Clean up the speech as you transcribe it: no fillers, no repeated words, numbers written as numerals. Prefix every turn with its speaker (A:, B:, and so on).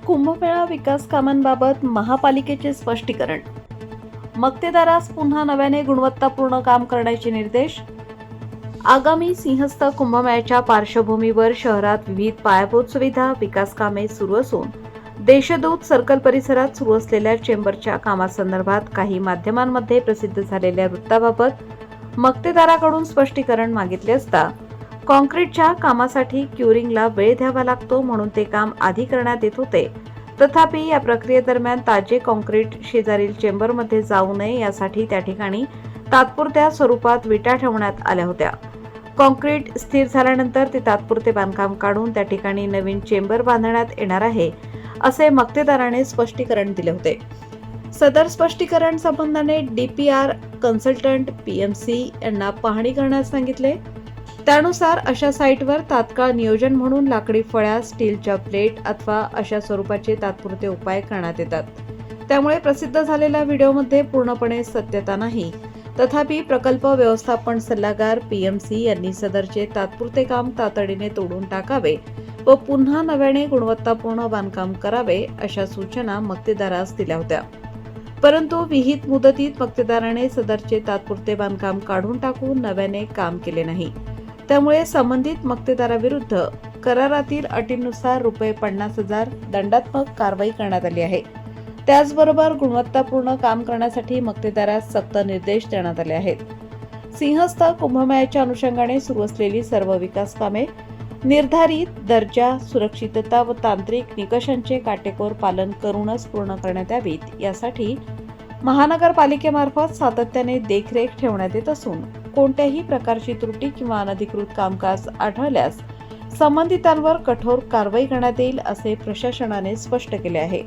A: कुंभमेळा विकास कामांबाबत महापालिकेचे स्पष्टीकरण. मक्तेदारास पुन्हा नव्याने गुणवत्तापूर्ण काम करण्याचे निर्देश. आगामी सिंहस्थ कुंभमेळ्याच्या पार्श्वभूमीवर शहरात विविध पायाभूत सुविधा विकास कामे सुरू असून देशदूत सर्कल परिसरात सुरू असलेल्या चेंबरच्या कामासंदर्भात काही माध्यमांमध्ये प्रसिद्ध झालेल्या वृत्ताबाबत मक्तेदाराकडून स्पष्टीकरण मागितले असता कॉन्क्रीटच्या कामासाठी क्युरिंगला वेळ द्यावा लागतो म्हणून ते काम आधी करण्यात येत होते. तथापि या प्रक्रियेदरम्यान ताजे कॉन्क्रीट शेजारील चेंबरमध्ये जाऊ नये यासाठी त्या ठिकाणी तात्पुरत्या स्वरूपात विटा ठेवण्यात आल्या होत्या. कॉन्क्रीट स्थिर झाल्यानंतर ते तात्पुरते बांधकाम काढून त्या ठिकाणी नवीन चेंबर बांधण्यात येणार आहे असे मक्तेदाराने स्पष्टीकरण दिले होते. सदर स्पष्टीकरण संबंधाने डीपीआर कन्सल्टंट पीएमसी यांना पाहणी करण्यास सांगितले. त्यानुसार अशा साईटवर तात्काळ नियोजन म्हणून लाकडी फळ्या, स्टीलच्या प्लेट अथवा अशा स्वरूपाचे तात्पुरते उपाय करण्यात येतात. त्यामुळे प्रसिद्ध झालेल्या व्हिडिओमध्ये पूर्णपणे सत्यता नाही. तथापि प्रकल्प व्यवस्थापन सल्लागार पीएमसी यांनी सदरचे तात्पुरते काम तातडीने तोडून टाकावे व पुन्हा नव्याने गुणवत्तापूर्ण बांधकाम करावे अशा सूचना मक्तेदारास दिल्या होत्या. परंतु विहित मुदतीत मक्तेदाराने सदरचे तात्पुरते बांधकाम काढून टाकून नव्याने काम केले नाही. त्यामुळे संबंधित मक्तेदाराविरुद्ध करारातील अटींनुसार ₹50,000 दंडात्मक कारवाई करण्यात आली आहे. त्याचबरोबर गुणवत्तापूर्ण काम करण्यासाठी मक्तेदारास सक्त निर्देश देण्यात आले आहेत. सिंहस्थ कुंभमेळ्याच्या अनुषंगाने सुरू असलेली सर्व विकास कामे निर्धारित दर्जा, सुरक्षितता व तांत्रिक निकषांचे काटेकोर पालन करूनच पूर्ण करण्यात यावीत यासाठी महानगरपालिकेमार्फत सातत्याने देखरेख ठेवण्यात येत असून कोणत्याही प्रकारची त्रुटी किंवा अनधिकृत कामकाज आढळल्यास संबंधितांवर कठोर कारवाई करण्यात येईल असे प्रशासनाने स्पष्ट केले आहे.